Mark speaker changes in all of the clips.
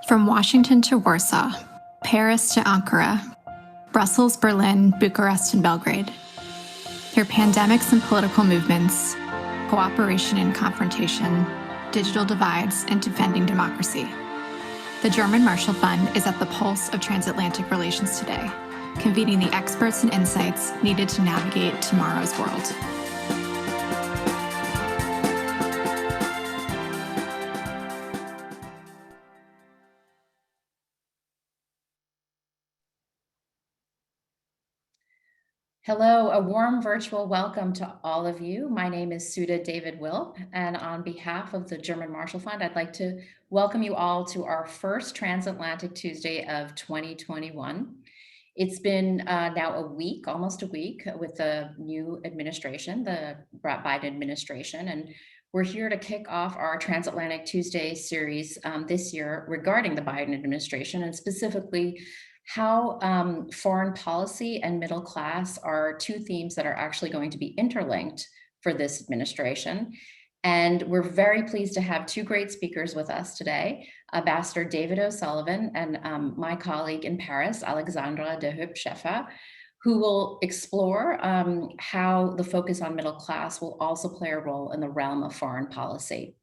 Speaker 1: From Washington to Warsaw, Paris to Ankara, Brussels, Berlin, Bucharest, and Belgrade. Through pandemics and political movements, cooperation and confrontation, digital divides, and defending democracy, the German Marshall Fund is at the pulse of transatlantic relations today, convening the experts and insights needed to navigate tomorrow's world.
Speaker 2: Hello, a warm virtual welcome to all of you. My name is Suda David Wilp, and on behalf of the German Marshall Fund, I'd like to welcome you all to our first Transatlantic Tuesday of 2021. It's been now a week, almost a week, with the new administration, the Biden administration, and we're here to kick off our Transatlantic Tuesday series this year regarding the Biden administration, and specifically how foreign policy and middle class are two themes that are actually going to be interlinked for this administration. And we're very pleased to have two great speakers with us today, Ambassador David O'Sullivan and my colleague in Paris, Alexandra de Scheffer, who will explore how the focus on middle class will also play a role in the realm of foreign policy.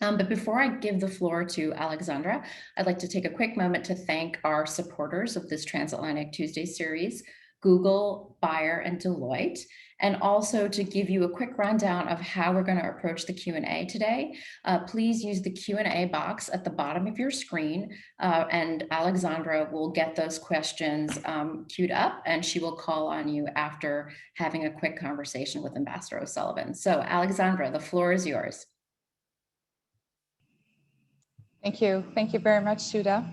Speaker 2: But before I give the floor to Alexandra, I'd like to take a quick moment to thank our supporters of this Transatlantic Tuesday series, Google, Bayer, and Deloitte, and also to give you a quick rundown of how we're going to approach the Q&A today. Please use the Q&A box at the bottom of your screen, and Alexandra will get those questions queued up, and she will call on you after having a quick conversation with Ambassador O'Sullivan. So Alexandra, the floor is yours.
Speaker 3: Thank you. Thank you very much, Suda.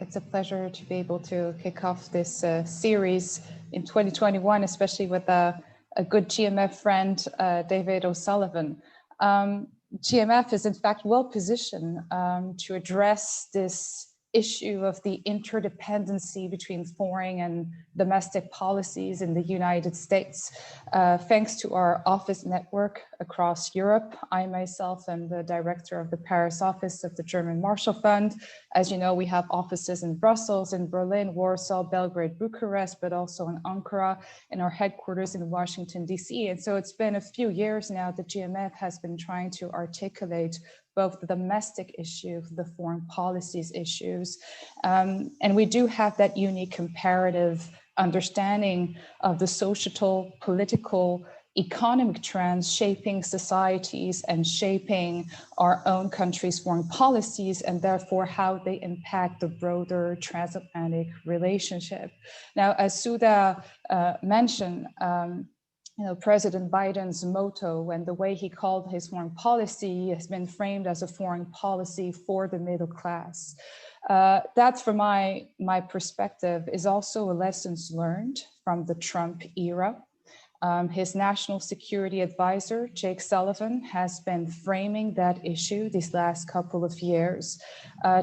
Speaker 3: It's a pleasure to be able to kick off this series in 2021, especially with a good GMF friend, David O'Sullivan. GMF is in fact well positioned to address this issue of the interdependency between foreign and domestic policies in the United States. Thanks to our office network across Europe, I myself am the director of the Paris office of the German Marshall Fund. As you know, we have offices in Brussels, in Berlin, Warsaw, Belgrade, Bucharest, but also in Ankara, and our headquarters in Washington, DC. And so it's been a few years now that GMF has been trying to articulate both the domestic issues, the foreign policies issues. And we do have that unique comparative understanding of the societal, political, economic trends shaping societies and shaping our own country's foreign policies, and therefore how they impact the broader transatlantic relationship. Now, as Suda mentioned, President Biden's motto and the way he called his foreign policy has been framed as a foreign policy for the middle class. That's, from my perspective, is also a lessons learned from the Trump era. His national security advisor, Jake Sullivan, has been framing that issue these last couple of years,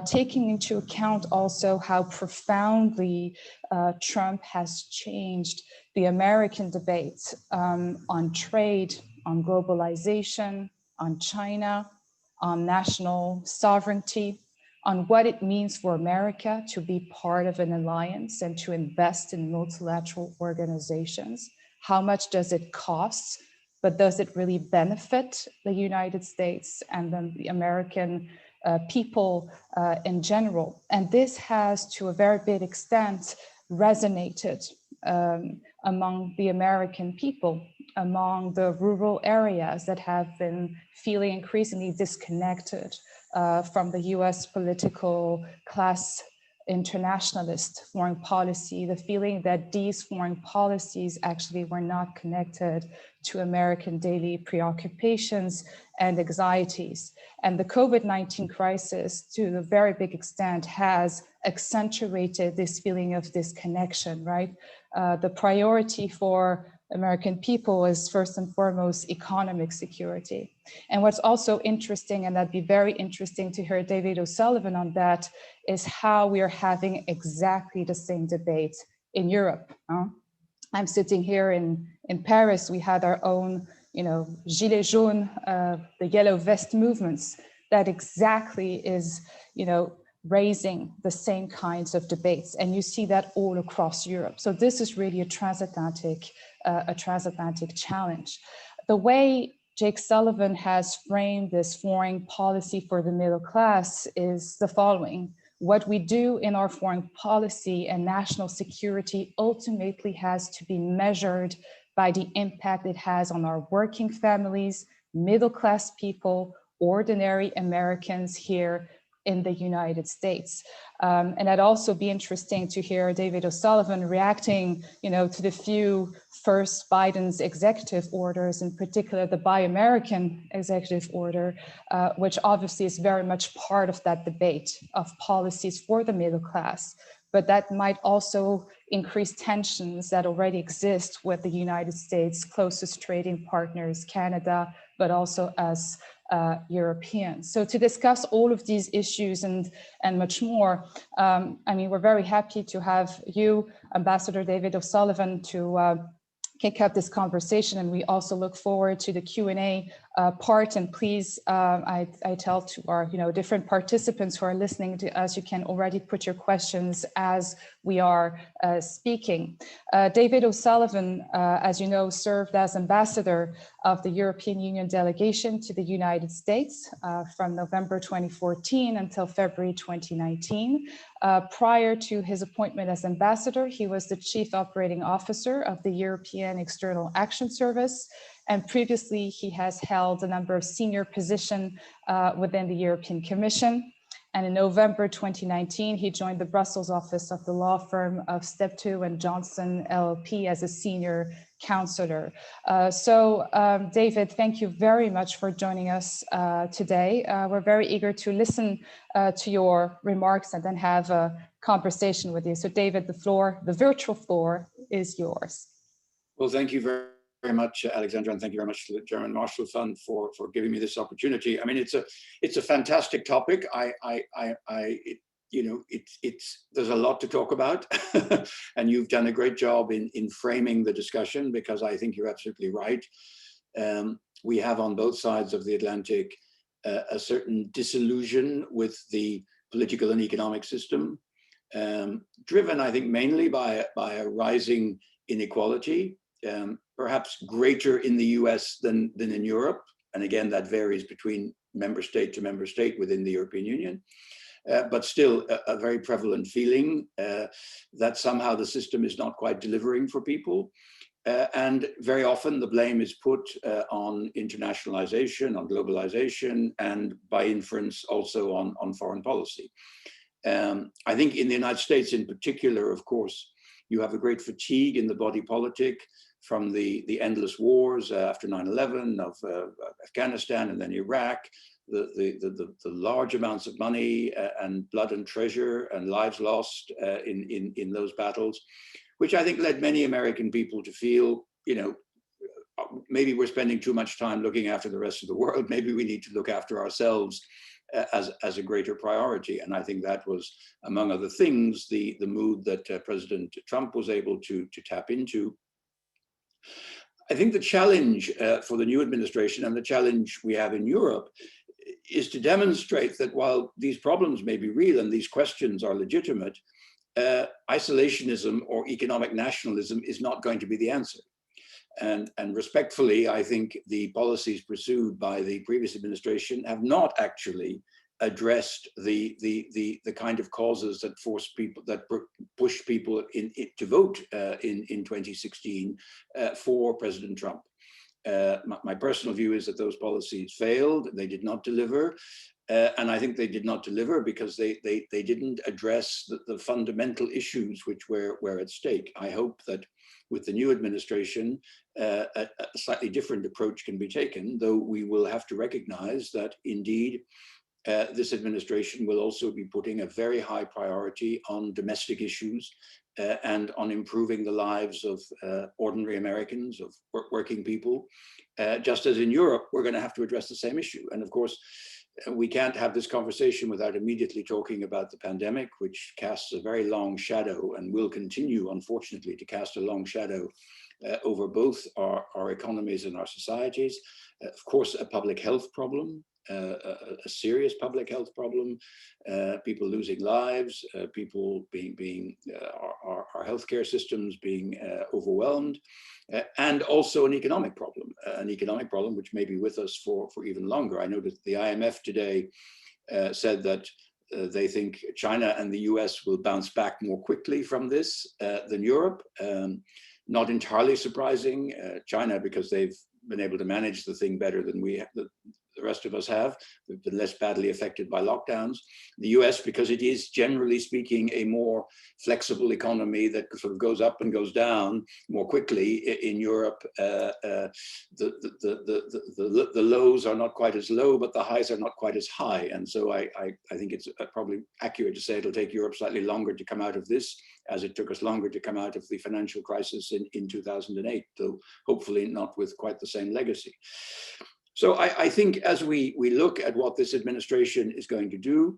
Speaker 3: taking into account also how profoundly Trump has changed the American debate on trade, on globalization, on China, on national sovereignty, on what it means for America to be part of an alliance and to invest in multilateral organizations. How much does it cost, but does it really benefit the United States and then the American people in general? And this has, to a very big extent, resonated among the American people, among the rural areas that have been feeling increasingly disconnected from the US political class internationalist foreign policy, the feeling that these foreign policies actually were not connected to American daily preoccupations and anxieties. And the COVID-19 crisis, to a very big extent, has accentuated this feeling of disconnection, right? The priority for American people is first and foremost economic security. And what's also interesting, and that'd be very interesting to hear David O'Sullivan on that, is how we are having exactly the same debate in Europe. I'm sitting here in Paris. We had our own, Gilets jaunes, the yellow vest movements. That exactly is, raising the same kinds of debates. And you see that all across Europe. So this is really a transatlantic challenge. The way Jake Sullivan has framed this foreign policy for the middle class is the following. What we do in our foreign policy and national security ultimately has to be measured by the impact it has on our working families, middle-class people, ordinary Americans here in the United States. And I'd also be interesting to hear David O'Sullivan reacting, to the few first Biden's executive orders, in particular the Buy American executive order, which obviously is very much part of that debate of policies for the middle class. But that might also increase tensions that already exist with the United States' closest trading partners, Canada, but also us Europeans. So to discuss all of these issues and much more, we're very happy to have you, Ambassador David O'Sullivan, to kick up this conversation, and we also look forward to the Q&A part. And please, I tell to our different participants who are listening to us, you can already put your questions as we are speaking. David O'Sullivan, as you know, served as ambassador of the European Union delegation to the United States from November 2014 until February 2019. Prior to his appointment as ambassador, he was the chief operating officer of the European External Action Service. And previously, he has held a number of senior positions within the European Commission. And in November 2019, he joined the Brussels office of the law firm of Step2 and Johnson LLP as a senior counselor. David, thank you very much for joining us today. We're very eager to listen to your remarks and then have a conversation with you. So David, the virtual floor is yours.
Speaker 4: Well, thank you very much, Alexandra, and thank you very much to the German Marshall Fund for giving me this opportunity. I mean, it's a fantastic topic. There's a lot to talk about, and you've done a great job in framing the discussion, because I think you're absolutely right. We have on both sides of the Atlantic a certain disillusion with the political and economic system, driven, I think, mainly by a rising inequality. Perhaps greater in the US than in Europe. And again, that varies between member state to member state within the European Union. But still a very prevalent feeling that somehow the system is not quite delivering for people. And very often the blame is put on internationalization, on globalization, and by inference also on foreign policy. I think in the United States in particular, of course, you have a great fatigue in the body politic from the endless wars after 9/11 of Afghanistan and then Iraq, the large amounts of money and blood and treasure and lives lost in those battles, which I think led many American people to feel, maybe we're spending too much time looking after the rest of the world. Maybe we need to look after ourselves as a greater priority. And I think that was, among other things, the mood that President Trump was able to tap into. I think the challenge for the new administration, and the challenge we have in Europe, is to demonstrate that while these problems may be real and these questions are legitimate, isolationism or economic nationalism is not going to be the answer. And respectfully, I think the policies pursued by the previous administration have not actually addressed the kind of causes that force people, that push people to vote in 2016 for President Trump. My personal view is that those policies failed. They did not deliver. And I think they did not deliver because they didn't address the fundamental issues which were at stake. I hope that with the new administration, a slightly different approach can be taken, though we will have to recognize that indeed this administration will also be putting a very high priority on domestic issues and on improving the lives of ordinary Americans, of working people. Just as in Europe, we're going to have to address the same issue. And of course, we can't have this conversation without immediately talking about the pandemic, which casts a very long shadow and will continue, unfortunately, to cast a long shadow over both our economies and our societies. Of course, a public health problem, a serious public health problem, people losing lives, people our healthcare systems being overwhelmed, and also an economic problem which may be with us for even longer. I noticed the IMF today said that they think China and the US will bounce back more quickly from this than Europe. Not entirely surprising. China, because they've been able to manage the thing better than the rest of us have. We've been less badly affected by lockdowns. The US, because it is generally speaking a more flexible economy that sort of goes up and goes down more quickly. In Europe, the lows are not quite as low, but the highs are not quite as high. And so I think it's probably accurate to say it'll take Europe slightly longer to come out of this, as it took us longer to come out of the financial crisis in 2008, though hopefully not with quite the same legacy. So I think as we look at what this administration is going to do,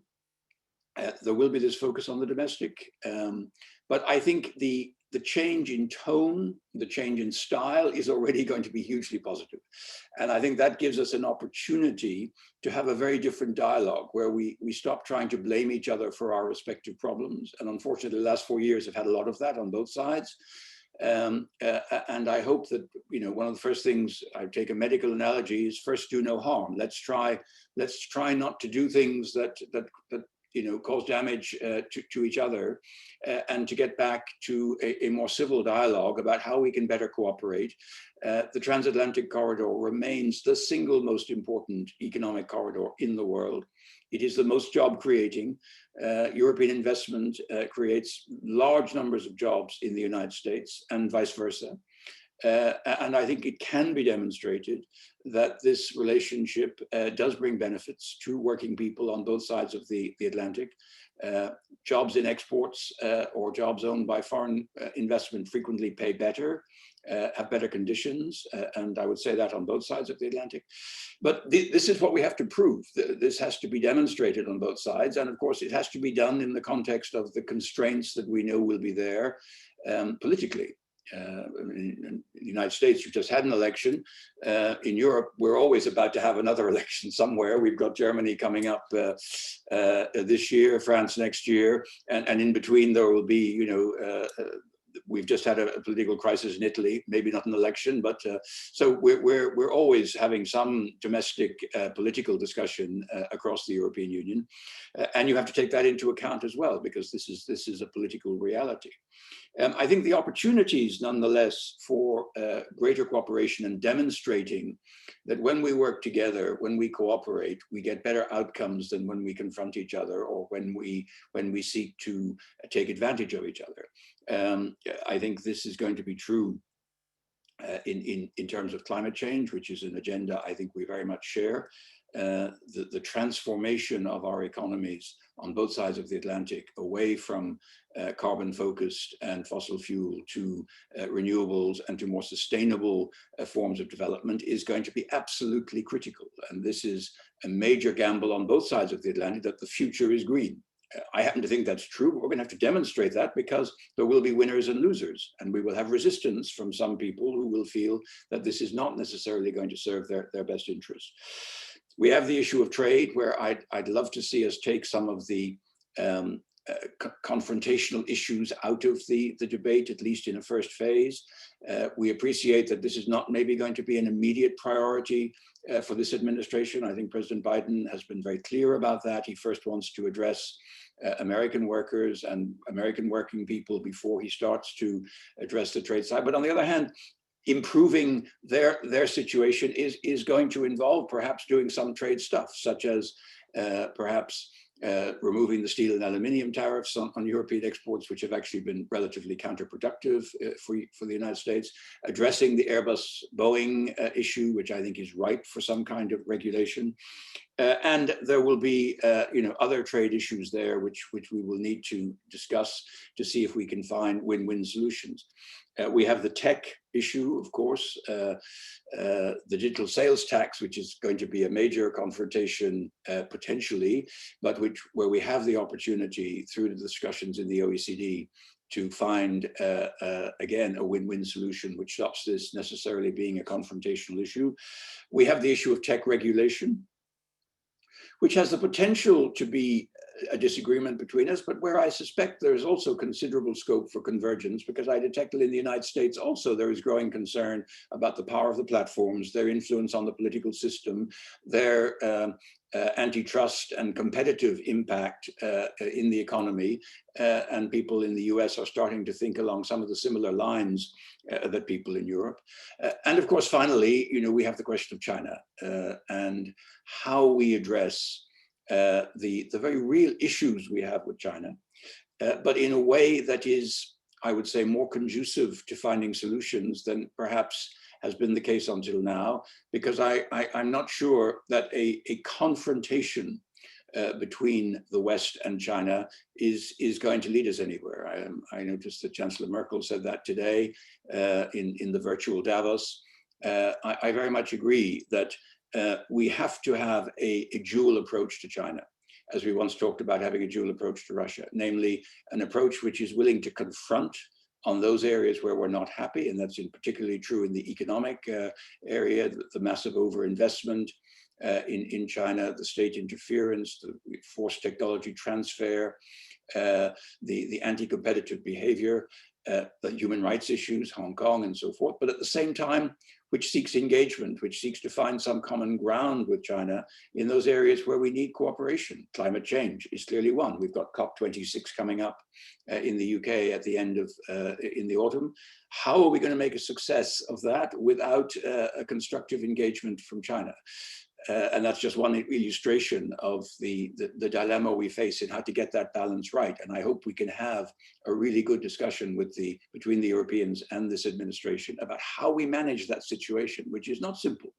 Speaker 4: there will be this focus on the domestic. But I think the change in tone, the change in style is already going to be hugely positive. And I think that gives us an opportunity to have a very different dialogue where we stop trying to blame each other for our respective problems. And unfortunately, the last 4 years have had a lot of that on both sides. And I hope that, you know, one of the first things, I take a medical analogy, is first do no harm. Let's try not to do things that you know, cause damage to each other, and to get back to a more civil dialogue about how we can better cooperate. The Transatlantic Corridor remains the single most important economic corridor in the world. It is the most job creating. European investment creates large numbers of jobs in the United States and vice versa. And I think it can be demonstrated that this relationship does bring benefits to working people on both sides of the Atlantic. Jobs in exports or jobs owned by foreign investment frequently pay better, have better conditions, and I would say that on both sides of the Atlantic. But this is what we have to prove. This has to be demonstrated on both sides, and of course it has to be done in the context of the constraints that we know will be there politically. In the United States, you've just had an election. In Europe, we're always about to have another election somewhere. We've got Germany coming up this year, France next year, and in between there will be, you know, we've just had a political crisis in Italy, maybe not an election, but so we're always having some domestic political discussion across the European Union, and you have to take that into account as well, because this is a political reality. I think the opportunities, nonetheless, for greater cooperation and demonstrating that when we work together, when we cooperate, we get better outcomes than when we confront each other or when we seek to take advantage of each other. I think this is going to be true in terms of climate change, which is an agenda I think we very much share. The transformation of our economies on both sides of the Atlantic away from carbon-focused and fossil fuel to renewables and to more sustainable forms of development is going to be absolutely critical. And this is a major gamble on both sides of the Atlantic, that the future is green. I happen to think that's true, but we're going to have to demonstrate that, because there will be winners and losers, and we will have resistance from some people who will feel that this is not necessarily going to serve their best interests. We have the issue of trade, where I'd love to see us take some of the confrontational issues out of the debate, at least in a first phase. We appreciate that this is not maybe going to be an immediate priority for this administration. I think President Biden has been very clear about that. He first wants to address American workers and American working people before he starts to address the trade side. But on the other hand, improving their situation is going to involve perhaps doing some trade stuff, such as perhaps removing the steel and aluminium tariffs on European exports, which have actually been relatively counterproductive for the United States, addressing the Airbus-Boeing issue, which I think is ripe for some kind of regulation. And there will be other trade issues there, which we will need to discuss to see if we can find win-win solutions. We have the tech issue, of course, the digital sales tax, which is going to be a major confrontation potentially, but where we have the opportunity through the discussions in the OECD to find, again, a win-win solution, which stops this necessarily being a confrontational issue. We have the issue of tech regulation. which has the potential to be a disagreement between us, but where I suspect there is also considerable scope for convergence, because I detect that in the United States also there is growing concern about the power of the platforms, their influence on the political system, their antitrust and competitive impact in the economy, and people in the US are starting to think along some of the similar lines that people in Europe. And of course, finally, we have the question of China and how we address the very real issues we have with China, but in a way that is, I would say, more conducive to finding solutions than perhaps has been the case until now, because I'm not sure that a confrontation between the West and China is going to lead us anywhere. I noticed that Chancellor Merkel said that today in the virtual Davos. I very much agree that we have to have a dual approach to China, as we once talked about having a dual approach to Russia, namely an approach which is willing to confront on those areas where we're not happy, and that's particularly true in the economic area, the massive overinvestment in China, the state interference, the forced technology transfer, the anti-competitive behavior, the human rights issues, Hong Kong and so forth, but at the same time, which seeks engagement, which seeks to find some common ground with China in those areas where we need cooperation. Climate change is clearly one. We've got COP26 coming up in the UK at the end of, in the autumn. How are we going to make a success of that without a constructive engagement from China? And that's just one illustration of the dilemma we face in how to get that balance right. And I hope we can have a really good discussion between the Europeans and this administration about how we manage that situation, which is not simple,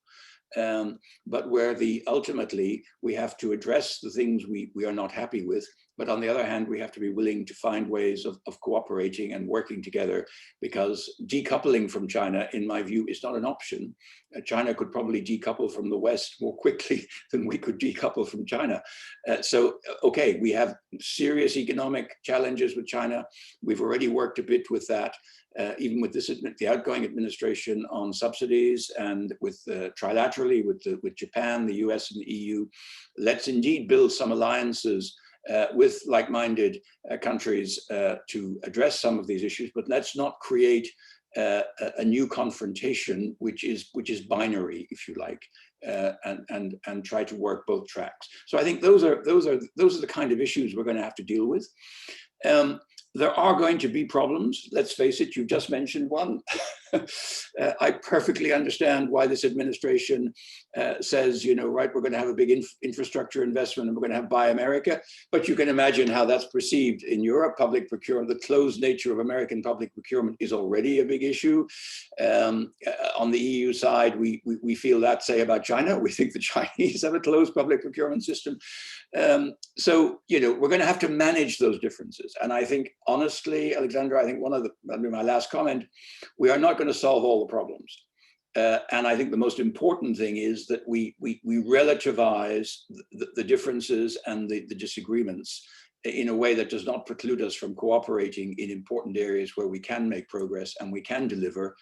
Speaker 4: but where ultimately we have to address the things we are not happy with. But on the other hand, we have to be willing to find ways of cooperating and working together, because decoupling from China, in my view, is not an option. China could probably decouple from the West more quickly than we could decouple from China. So, okay, we have serious economic challenges with China. We've already worked a bit with that, even with the outgoing administration on subsidies, and with trilaterally with Japan, the US and the EU. Let's indeed build some alliances with like-minded countries to address some of these issues, but let's not create a new confrontation which is binary, if you like, and try to work both tracks. So I think those are the kind of issues we're going to have to deal with. There are going to be problems. Let's face it, you just mentioned one. I perfectly understand why this administration says, right, we're going to have a big infrastructure investment and we're going to have Buy America. But you can imagine how that's perceived in Europe. Public procurement, the closed nature of American public procurement is already a big issue. On the EU side, we feel that, say, about China. We think the Chinese have a closed public procurement system. So, we're going to have to manage those differences. And I think, honestly, Alexandra, I think that'll be my last comment, we are not going to solve all the problems. And I think the most important thing is that we relativize the differences and the disagreements in a way that does not preclude us from cooperating in important areas where we can make progress and we can deliver,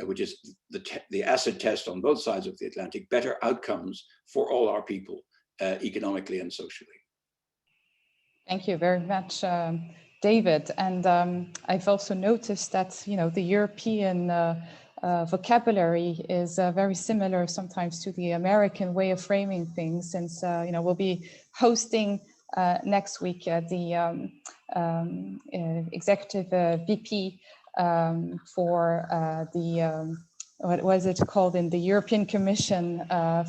Speaker 4: which is the acid test on both sides of the Atlantic, better outcomes for all our people, economically and socially.
Speaker 3: Thank you very much, David. And I've also noticed that, the European vocabulary is very similar sometimes to the American way of framing things, since, we'll be hosting next week the executive VP for the what was it called in the European Commission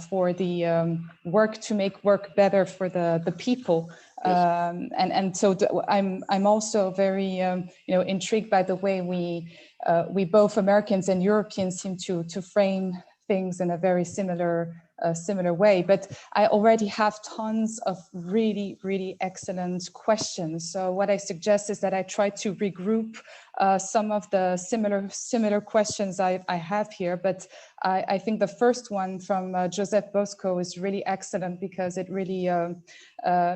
Speaker 3: for the work to make work better for the people. Yes. And so I'm also very intrigued by the way we both Americans and Europeans seem to frame things in a very similar way, but I already have tons of really, really excellent questions. So what I suggest is that I try to regroup some of the similar questions I have here, but I think the first one from Joseph Bosco is really excellent, because it really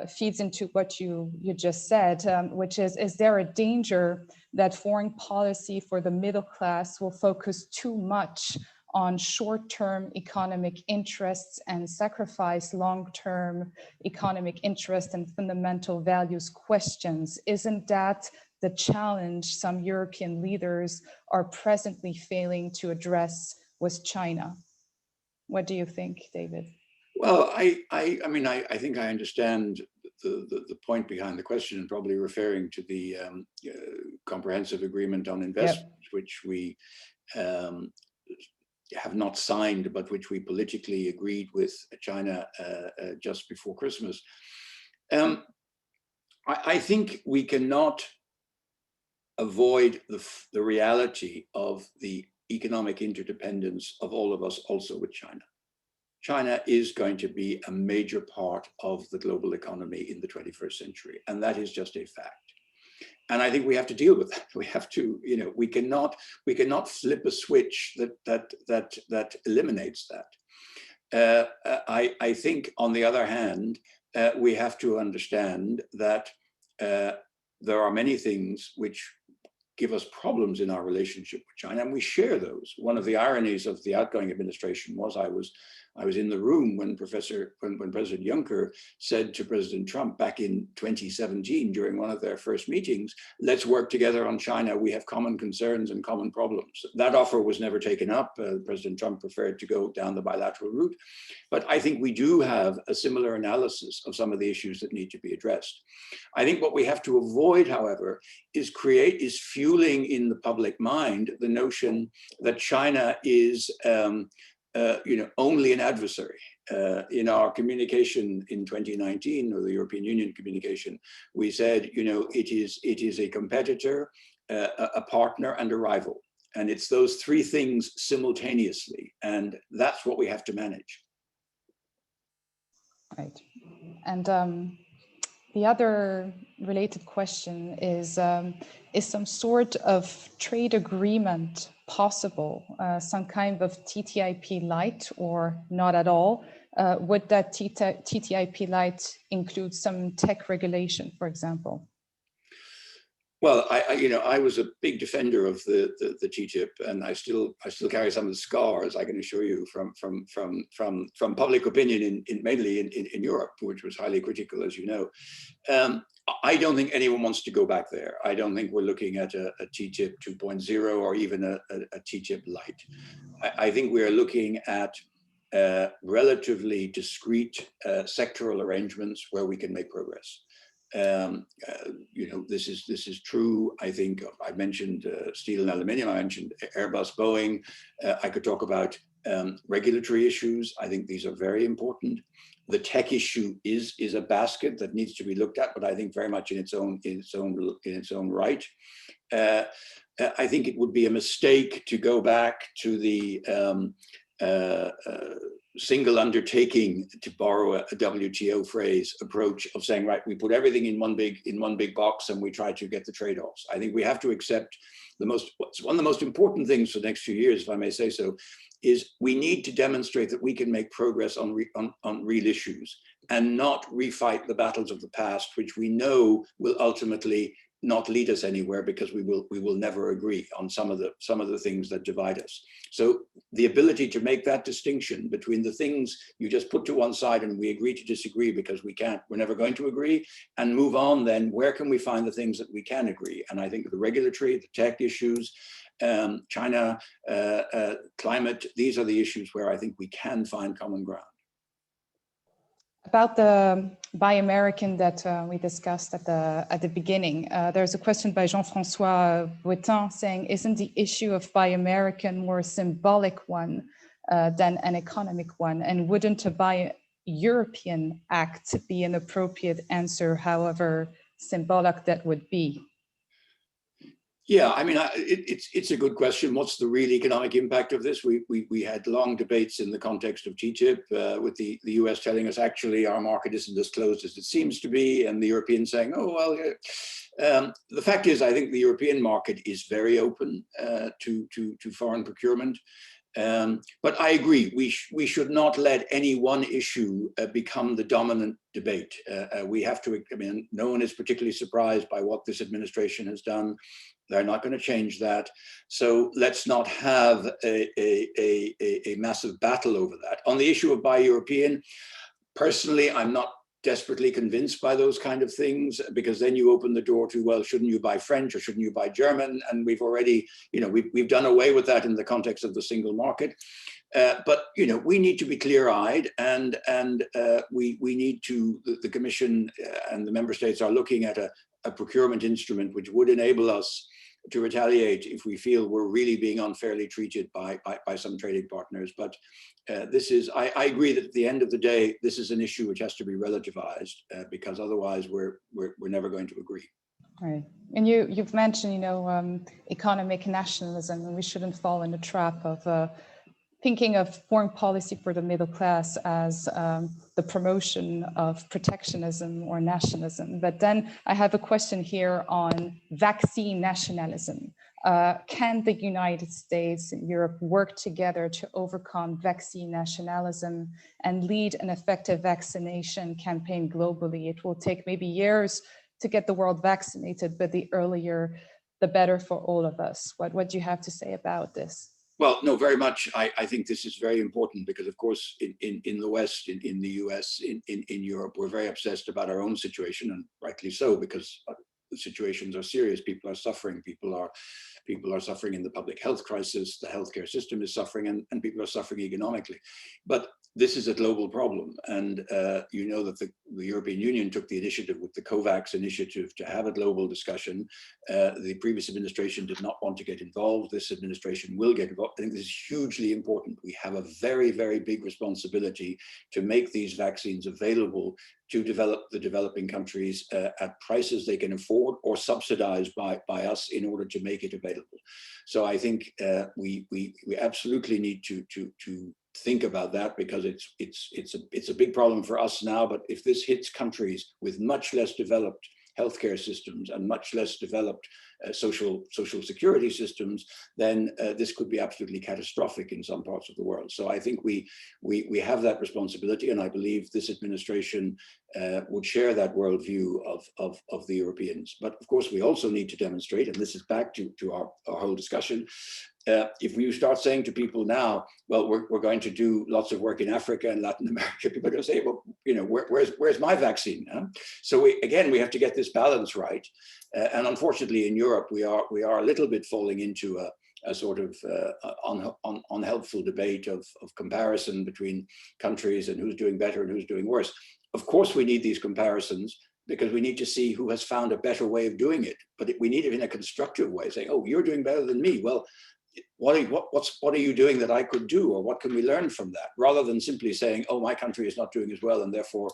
Speaker 3: feeds into what you just said, which is there a danger that foreign policy for the middle class will focus too much on short-term economic interests and sacrifice long-term economic interest and fundamental values questions. Isn't that the challenge some European leaders are presently failing to address with China? What do you think, David?
Speaker 4: Well, I mean, I think I understand the point behind the question, and probably referring to the comprehensive agreement on investment, yep, which we have not signed, but which we politically agreed with China just before Christmas. I think we cannot avoid the reality of the economic interdependence of all of us also with China. China is going to be a major part of the global economy in the 21st century, and that is just a fact. And I think we have to deal with that. We have to, you know, we cannot flip a switch that eliminates that. I think, on the other hand, we have to understand that there are many things which give us problems in our relationship with China, and we share those. One of the ironies of the outgoing administration was I was in the room when President Juncker said to President Trump back in 2017 during one of their first meetings, let's work together on China. We have common concerns and common problems. That offer was never taken up. President Trump preferred to go down the bilateral route. But I think we do have a similar analysis of some of the issues that need to be addressed. I think what we have to avoid, however, is fueling in the public mind the notion that China is only an adversary. In our communication in 2019, or the European Union communication, we said, you know, it is a competitor, a partner, and a rival. And it's those three things simultaneously. And that's what we have to manage.
Speaker 3: Right. And the other related question is some sort of trade agreement possible, some kind of TTIP light or not at all? Would that TTIP light include some tech regulation, for example?
Speaker 4: Well, I was a big defender of the TTIP, and I still carry some of the scars, I can assure you, from public opinion mainly in Europe, which was highly critical, as you know. I don't think anyone wants to go back there. I don't think we're looking at a TTIP 2.0 or even a TTIP light. I think we are looking at relatively discrete sectoral arrangements where we can make progress. This is true. I think I mentioned steel and aluminium. I mentioned Airbus, Boeing. I could talk about regulatory issues. I think these are very important. The tech issue is a basket that needs to be looked at, but I think very much in its own right. I think it would be a mistake to go back to the single undertaking, to borrow a WTO phrase, approach of saying, right, we put everything in one big box and we try to get the trade-offs. I think we have to accept one of the most important things for the next few years, if I may say so, is we need to demonstrate that we can make progress on real issues and not refight the battles of the past, which we know will ultimately not lead us anywhere, because we will never agree on some of the things that divide us. So the ability to make that distinction between the things you just put to one side and we agree to disagree because we're never going to agree, and move on, then where can we find the things that we can agree? And I think the regulatory, the tech issues, China, climate, these are the issues where I think we can find common ground.
Speaker 3: About the Buy American that we discussed at the beginning, there's a question by Jean-François Bouetin saying, isn't the issue of Buy American more a symbolic one than an economic one? And wouldn't a Buy European Act be an appropriate answer, however symbolic that would be?
Speaker 4: Yeah, I mean, it's a good question. What's the real economic impact of this? We had long debates in the context of TTIP with the US telling us, actually, our market isn't as closed as it seems to be, and the Europeans saying, oh, well, yeah. The fact is, I think the European market is very open to foreign procurement. But I agree, we should not let any one issue become the dominant debate. We have to, I mean, no one is particularly surprised by what this administration has done. They're not going to change that. So let's not have a massive battle over that. On the issue of Buy European, personally, I'm not desperately convinced by those kind of things, because then you open the door to, well, shouldn't you buy French or shouldn't you buy German? And we've already, you know, we've done away with that in the context of the single market. But, you know, we need to be clear-eyed, and we need to, the Commission and the member states are looking at a procurement instrument which would enable us to retaliate if we feel we're really being unfairly treated by some trading partners. But this is, I agree that at the end of the day, this is an issue which has to be relativized, because otherwise we're never going to agree.
Speaker 3: Right. And you've mentioned, you know, economic nationalism, and we shouldn't fall in the trap of thinking of foreign policy for the middle class as the promotion of protectionism or nationalism. But then I have a question here on vaccine nationalism. Can the United States and Europe work together to overcome vaccine nationalism and lead an effective vaccination campaign globally? It will take maybe years to get the world vaccinated, but the earlier, the better for all of us. What do you have to say about this?
Speaker 4: Well, no, very much. I think this is very important because, of course, in the West, in the US, in Europe, we're very obsessed about our own situation, and rightly so, because the situations are serious. People are suffering. People are suffering in the public health crisis. The healthcare system is suffering, and people are suffering economically. But this is a global problem, and you know that the European Union took the initiative with the COVAX initiative to have a global discussion. The previous administration did not want to get involved. This administration will get involved. I think this is hugely important. We have a very, very big responsibility to make these vaccines available to the developing countries at prices they can afford, or subsidized by us in order to make it available. So I think we absolutely need to think about that, because it's a big problem for us now. But if this hits countries with much less developed healthcare systems and much less developed social security systems, then this could be absolutely catastrophic in some parts of the world. So I think we have that responsibility, and I believe this administration would share that worldview of the Europeans. But of course, we also need to demonstrate, and this is back to our whole discussion. If you start saying to people now, well, we're going to do lots of work in Africa and Latin America, people are going to say, well, you know, where's my vaccine? Huh? So we have to get this balance right. And unfortunately, in Europe, we are a little bit falling into a sort of unhelpful debate of comparison between countries and who's doing better and who's doing worse. Of course, we need these comparisons, because we need to see who has found a better way of doing it. But we need it in a constructive way, saying, oh, you're doing better than me. Well, what are you doing that I could do, or what can we learn from that, rather than simply saying, oh, my country is not doing as well, and therefore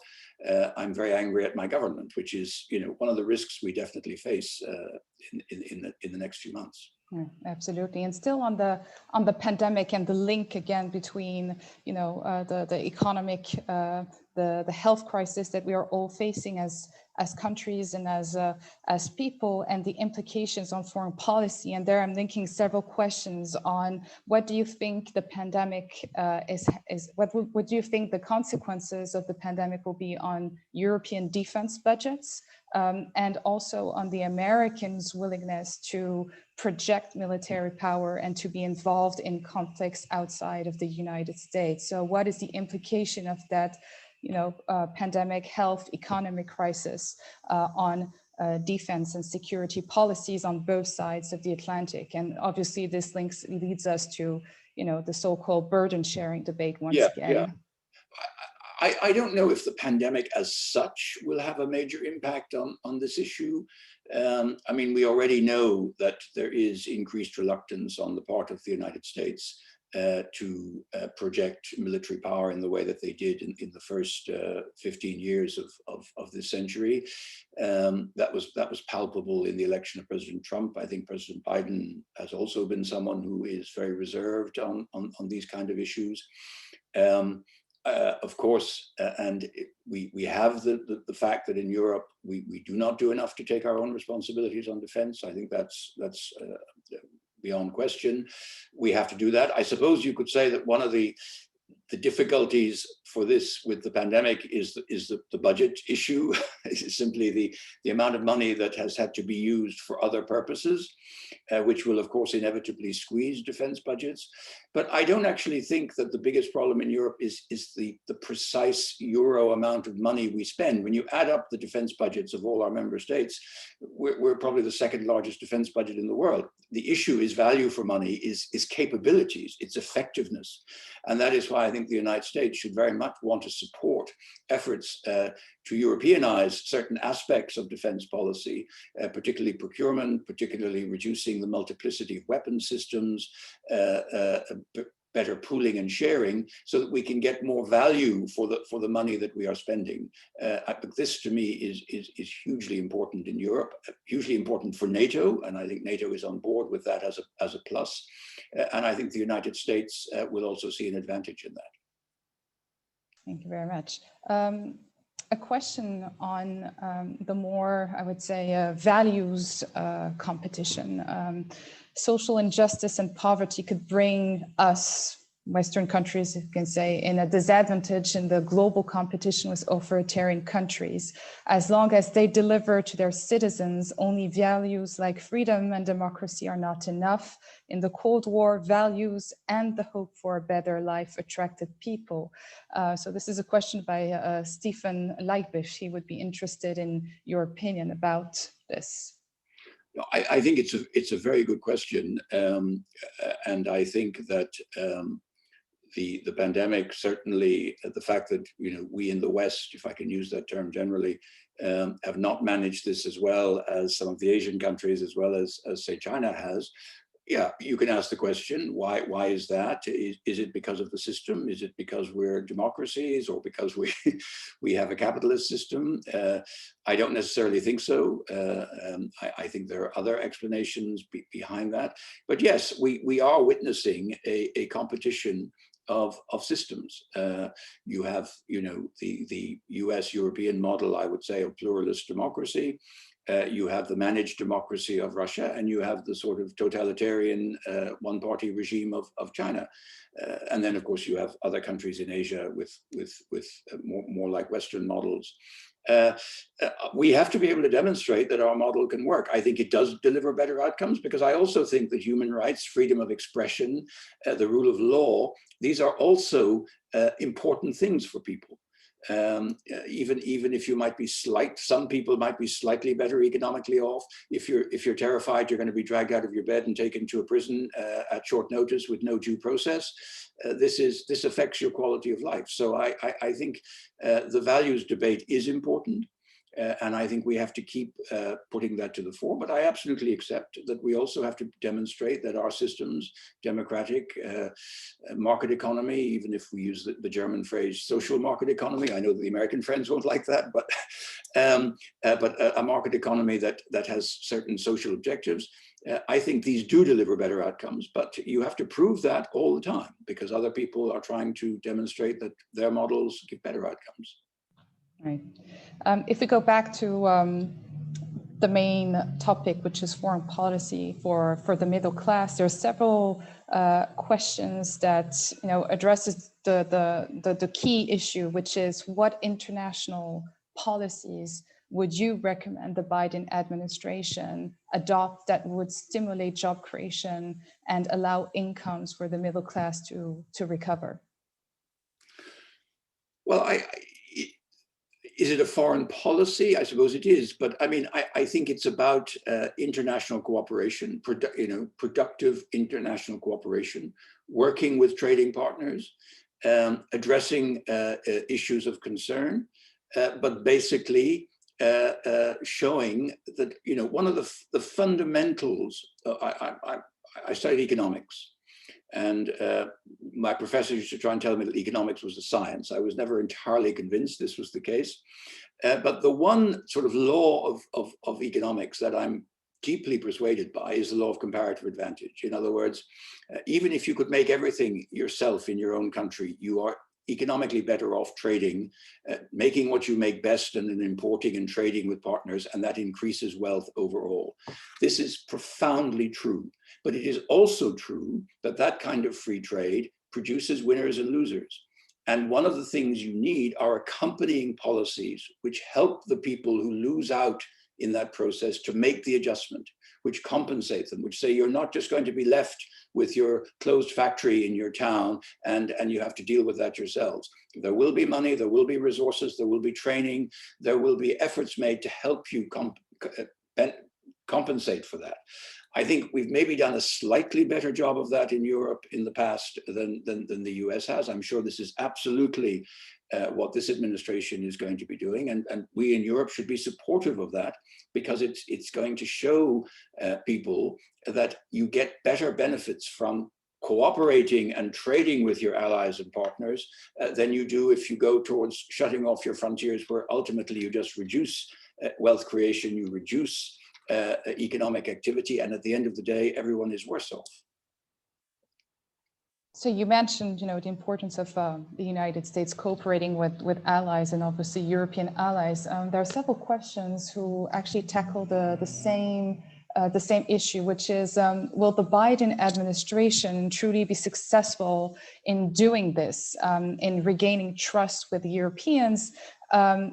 Speaker 4: I'm very angry at my government, which is, you know, one of the risks we definitely face in the next few months.
Speaker 3: Yeah, absolutely. And still on the pandemic and the link again between, you know, the economic, the health crisis that we are all facing as countries and as people, and the implications on foreign policy. And there I'm linking several questions on what do you think the pandemic what do you think the consequences of the pandemic will be on European defense budgets, and also on the Americans' willingness to project military power and to be involved in conflicts outside of the United States. So what is the implication of that, you know, pandemic, health, economic crisis on defense and security policies on both sides of the Atlantic? And obviously this leads us to, you know, the so-called burden sharing debate once again.
Speaker 4: Yeah. I don't know if the pandemic as such will have a major impact on this issue. I mean, we already know that there is increased reluctance on the part of the United States to project military power in the way that they did in the first 15 years of this century. That was palpable in the election of President Trump. I think President Biden has also been someone who is very reserved on these kind of issues. Of course, and we have the fact that in Europe we do not do enough to take our own responsibilities on defense. I think that's beyond question. We have to do that. I suppose you could say that one of the difficulties for this with the pandemic is the budget issue. It's simply the amount of money that has had to be used for other purposes, which will of course inevitably squeeze defense budgets. But I don't actually think that the biggest problem in Europe is the precise euro amount of money we spend. When you add up the defense budgets of all our member states, we're probably the second largest defense budget in the world. The issue is value for money, is capabilities, its effectiveness. And that is why I think the United States should very much want to support efforts to Europeanize certain aspects of defense policy, particularly procurement, particularly reducing the multiplicity of weapon systems, better pooling and sharing, so that we can get more value for the money that we are spending. This to me is hugely important in Europe, hugely important for NATO, and I think NATO is on board with that as a plus. And I think the United States will also see an advantage in that.
Speaker 3: Thank you very much. A question on the more, I would say, values competition. Social injustice and poverty could bring us, Western countries, you can say, in a disadvantage in the global competition with authoritarian countries, as long as they deliver to their citizens only values like freedom and democracy are not enough. In the Cold War, values and the hope for a better life attracted people. So this is a question by Stephen Leitbisch. He would be interested in your opinion about this.
Speaker 4: I think it's a very good question, and I think that the pandemic, certainly the fact that we in the West, if I can use that term generally, have not managed this as well as some of the Asian countries, as well as say China has. Yeah, you can ask the question, why is that? Is it because of the system? Is it because we're democracies, or because we have a capitalist system? I don't necessarily think so. I think there are other explanations behind that. But yes, we are witnessing a competition of systems. You have, the US European model, I would say, of pluralist democracy. You have the managed democracy of Russia, and you have the sort of totalitarian one-party regime of China. And then, of course, you have other countries in Asia with more like Western models. We have to be able to demonstrate that our model can work. I think it does deliver better outcomes, because I also think that human rights, freedom of expression, the rule of law, these are also important things for people. Even if you might be some people might be slightly better economically off. If you're terrified you're going to be dragged out of your bed and taken to a prison at short notice with no due process, this affects your quality of life. So I think the values debate is important. And I think we have to keep putting that to the fore. But I absolutely accept that we also have to demonstrate that our systems, democratic, market economy, even if we use the German phrase social market economy, I know the American friends won't like that, but a market economy that has certain social objectives, I think these do deliver better outcomes. But you have to prove that all the time, because other people are trying to demonstrate that their models give better outcomes.
Speaker 3: Right. If we go back to the main topic, which is foreign policy for the middle class, there are several questions that addresses the key issue, which is what international policies would you recommend the Biden administration adopt that would stimulate job creation and allow incomes for the middle class to recover?
Speaker 4: Well, is it a foreign policy? I suppose it is, but I mean, I think it's about international cooperation, productive international cooperation, working with trading partners, addressing issues of concern, but basically showing that, one of the fundamentals, I studied economics. And my professor used to try and tell me that economics was a science. I was never entirely convinced this was the case. But the one sort of law of economics that I'm deeply persuaded by is the law of comparative advantage. In other words, even if you could make everything yourself in your own country, you are economically better off trading, making what you make best and then importing and trading with partners, and that increases wealth overall. This is profoundly true, but it is also true that that kind of free trade produces winners and losers. And one of the things you need are accompanying policies which help the people who lose out in that process to make the adjustment, which compensate them, which say you're not just going to be left with your closed factory in your town and you have to deal with that yourselves. There will be money, there will be resources, there will be training, there will be efforts made to help you compensate for that. I think we've maybe done a slightly better job of that in Europe in the past than the US has. I'm sure this is absolutely what this administration is going to be doing. And we in Europe should be supportive of that, because it's going to show people that you get better benefits from cooperating and trading with your allies and partners than you do if you go towards shutting off your frontiers, where ultimately you just reduce wealth creation, you reduce economic activity, and at the end of the day, everyone is worse off.
Speaker 3: So you mentioned, the importance of the United States cooperating with allies and obviously European allies. There are several questions who actually tackle the same issue, which is, will the Biden administration truly be successful in doing this, in regaining trust with the Europeans,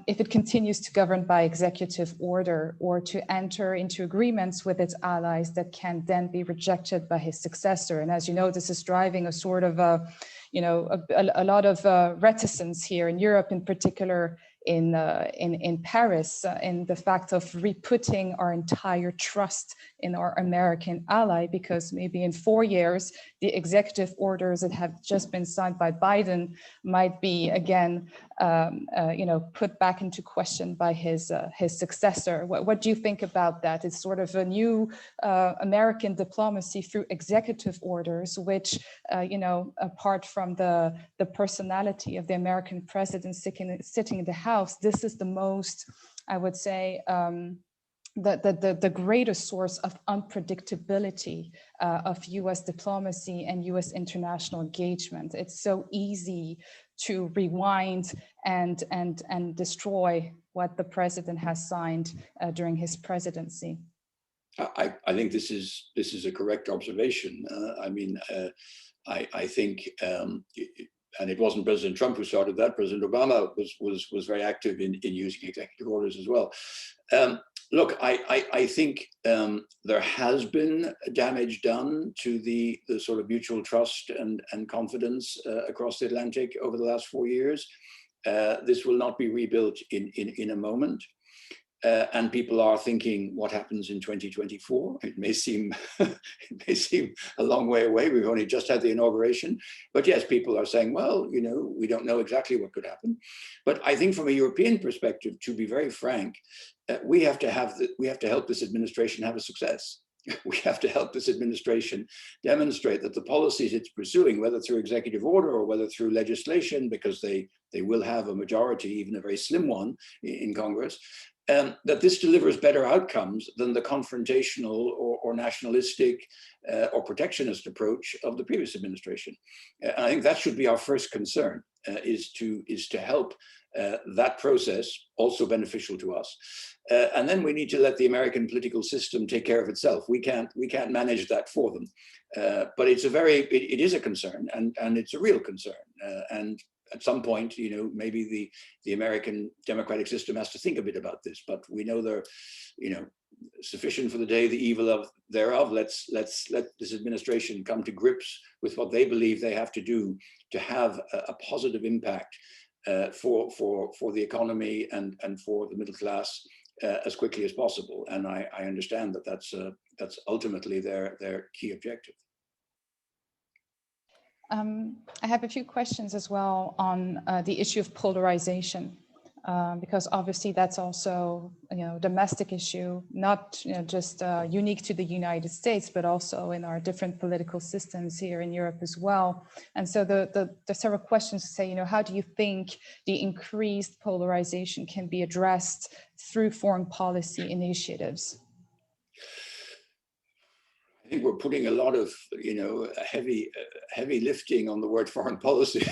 Speaker 3: if it continues to govern by executive order, or to enter into agreements with its allies that can then be rejected by his successor? And as you know, this is driving a sort of a lot of reticence here in Europe, in particular in Paris, in the fact of re-putting our entire trust in our American ally, because maybe in 4 years, the executive orders that have just been signed by Biden might be again, put back into question by his successor. What do you think about that? It's sort of a new American diplomacy through executive orders, which, apart from the personality of the American president sitting in the House, this is the most, I would say, the greatest source of unpredictability of US diplomacy and US international engagement. It's so easy to rewind and destroy what the president has signed during his presidency.
Speaker 4: I think this is a correct observation. I think, and it wasn't President Trump who started that. President Obama was very active in using executive orders as well. Look, I think there has been damage done to the sort of mutual trust and confidence across the Atlantic over the last 4 years. This will not be rebuilt in a moment. And people are thinking, what happens in 2024? It may seem a long way away. We've only just had the inauguration, but yes, people are saying, well, we don't know exactly what could happen. But I think from a European perspective, to be very frank, we have to help this administration have a success. We have to help this administration demonstrate that the policies it's pursuing, whether through executive order or whether through legislation, because they will have a majority, even a very slim one in Congress, that this delivers better outcomes than the confrontational or nationalistic or protectionist approach of the previous administration. And I think that should be our first concern, is to help that process, also beneficial to us. And then we need to let the American political system take care of itself. We can't manage that for them. But it is a concern, and it's a real concern. And at some point, maybe the American democratic system has to think a bit about this. But we know they're, sufficient for the day, the evil thereof. Let's let this administration come to grips with what they believe they have to do to have a positive impact for the economy and for the middle class as quickly as possible. And I understand that that's ultimately their key objective.
Speaker 3: I have a few questions as well on the issue of polarization, because obviously that's also a domestic issue, not just unique to the United States, but also in our different political systems here in Europe as well. And so the several questions to say, how do you think the increased polarization can be addressed through foreign policy initiatives?
Speaker 4: I we're putting a lot of, heavy lifting on the word foreign policy.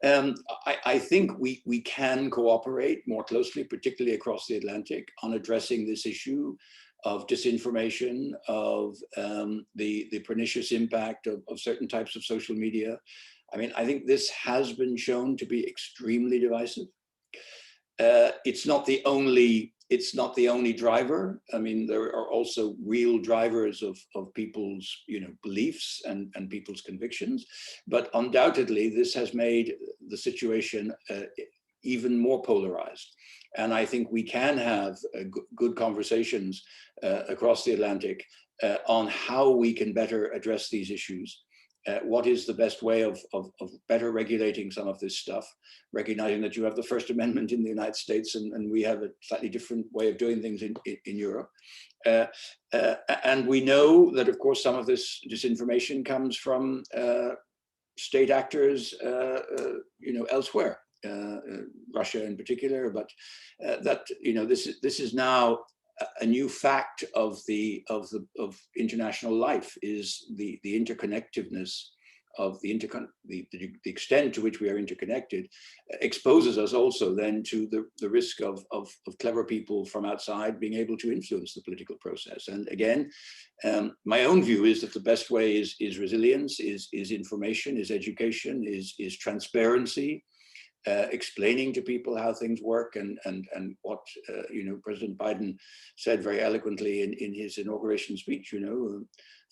Speaker 4: I think we can cooperate more closely, particularly across the Atlantic, on addressing this issue of disinformation, of the pernicious impact of certain types of social media. I mean, I think this has been shown to be extremely divisive. It's not the only driver. I mean, there are also real drivers of people's, beliefs and people's convictions. But undoubtedly, this has made the situation even more polarized. And I think we can have good conversations across the Atlantic on how we can better address these issues. What is the best way of better regulating some of this stuff, recognizing that you have the First Amendment in the United States and we have a slightly different way of doing things in Europe. And we know that, of course, some of this disinformation comes from state actors, elsewhere, Russia in particular, but that, this is now a new fact of international life, is the interconnectedness of the extent to which we are interconnected exposes us also then to the risk of clever people from outside being able to influence the political process. And again, my own view is that the best way is resilience, is information, is education, is transparency. Explaining to people how things work and what President Biden said very eloquently in his inauguration speech.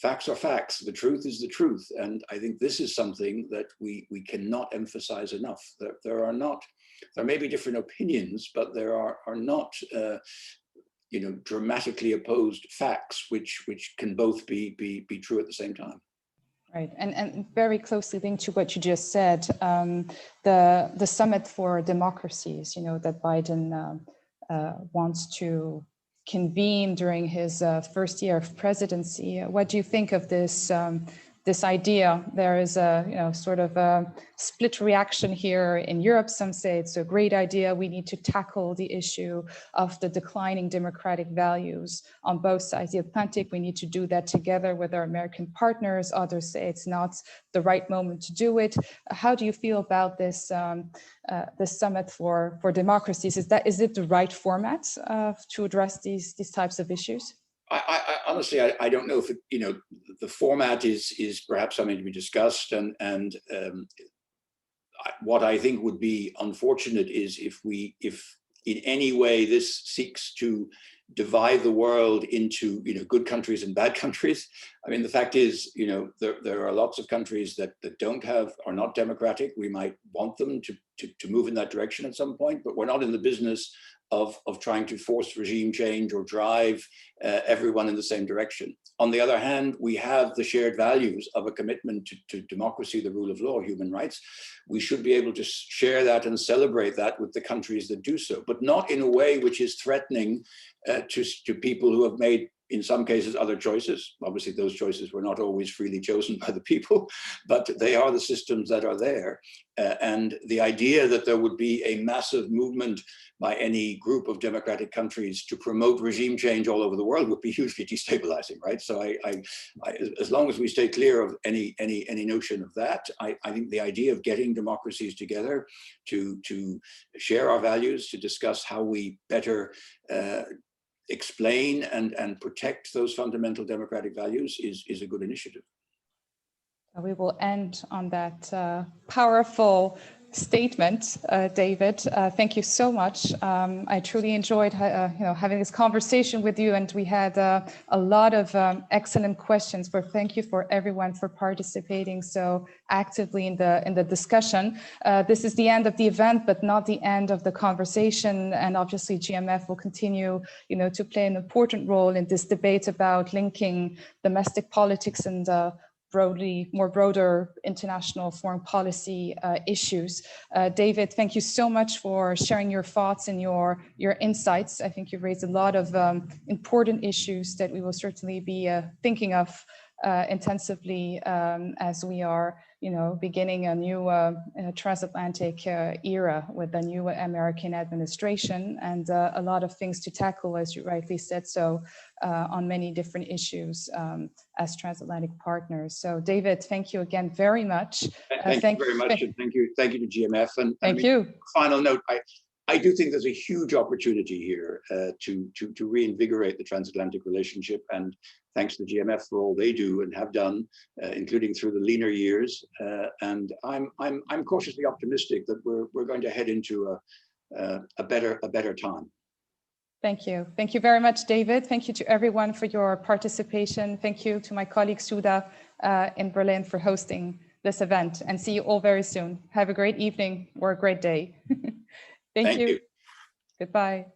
Speaker 4: Facts are facts. The truth is the truth, and I think this is something that we cannot emphasize enough. There may be different opinions, but there are not dramatically opposed facts which can both be true at the same time.
Speaker 3: Right, and very closely linked to what you just said, the Summit for Democracies, that Biden wants to convene during his first year of presidency. What do you think of this this idea? There is a sort of a split reaction here in Europe. Some say it's a great idea. We need to tackle the issue of the declining democratic values on both sides of the Atlantic. We need to do that together with our American partners. Others say it's not the right moment to do it. How do you feel about this this summit for democracies? Is it the right format to address these types of issues?
Speaker 4: I honestly, I don't know if the format is perhaps something to be discussed, and what I think would be unfortunate is if in any way this seeks to divide the world into good countries and bad countries. I mean, the fact is, there are lots of countries that are not democratic. We might want them to move in that direction at some point, but we're not in the business of trying to force regime change or drive everyone in the same direction. On the other hand, we have the shared values of a commitment to democracy, the rule of law, human rights. We should be able to share that and celebrate that with the countries that do so, but not in a way which is threatening to people who have made, in some cases, other choices. Obviously, those choices were not always freely chosen by the people, but they are the systems that are there. And the idea that there would be a massive movement by any group of democratic countries to promote regime change all over the world would be hugely destabilizing, right? So I as long as we stay clear of any notion of that, I think the idea of getting democracies together to share our values, to discuss how we better explain and protect those fundamental democratic values is a good initiative.
Speaker 3: We will end on that powerful statement, David. Thank you so much. I truly enjoyed having this conversation with you, and we had a lot of excellent questions. But thank you for everyone for participating so actively in the discussion. This is the end of the event, but not the end of the conversation. And obviously, GMF will continue, to play an important role in this debate about linking domestic politics and more broader international foreign policy issues. David, thank you so much for sharing your thoughts and your insights. I think you've raised a lot of important issues that we will certainly be thinking of intensively as we are beginning a new transatlantic era with a new American administration, and a lot of things to tackle, as you rightly said, so on many different issues as transatlantic partners. So David, thank you again very much.
Speaker 4: Thank you very much, and thank you to GMF. And
Speaker 3: thank you.
Speaker 4: Final note, I do think there's a huge opportunity here to reinvigorate the transatlantic relationship, and thanks to GMF for all they do and have done, including through the leaner years. And I'm cautiously optimistic that we're going to head into a better time.
Speaker 3: Thank you. Thank you very much, David. Thank you to everyone for your participation. Thank you to my colleague Suda in Berlin for hosting this event, and see you all very soon. Have a great evening or a great day. Thank you. Goodbye.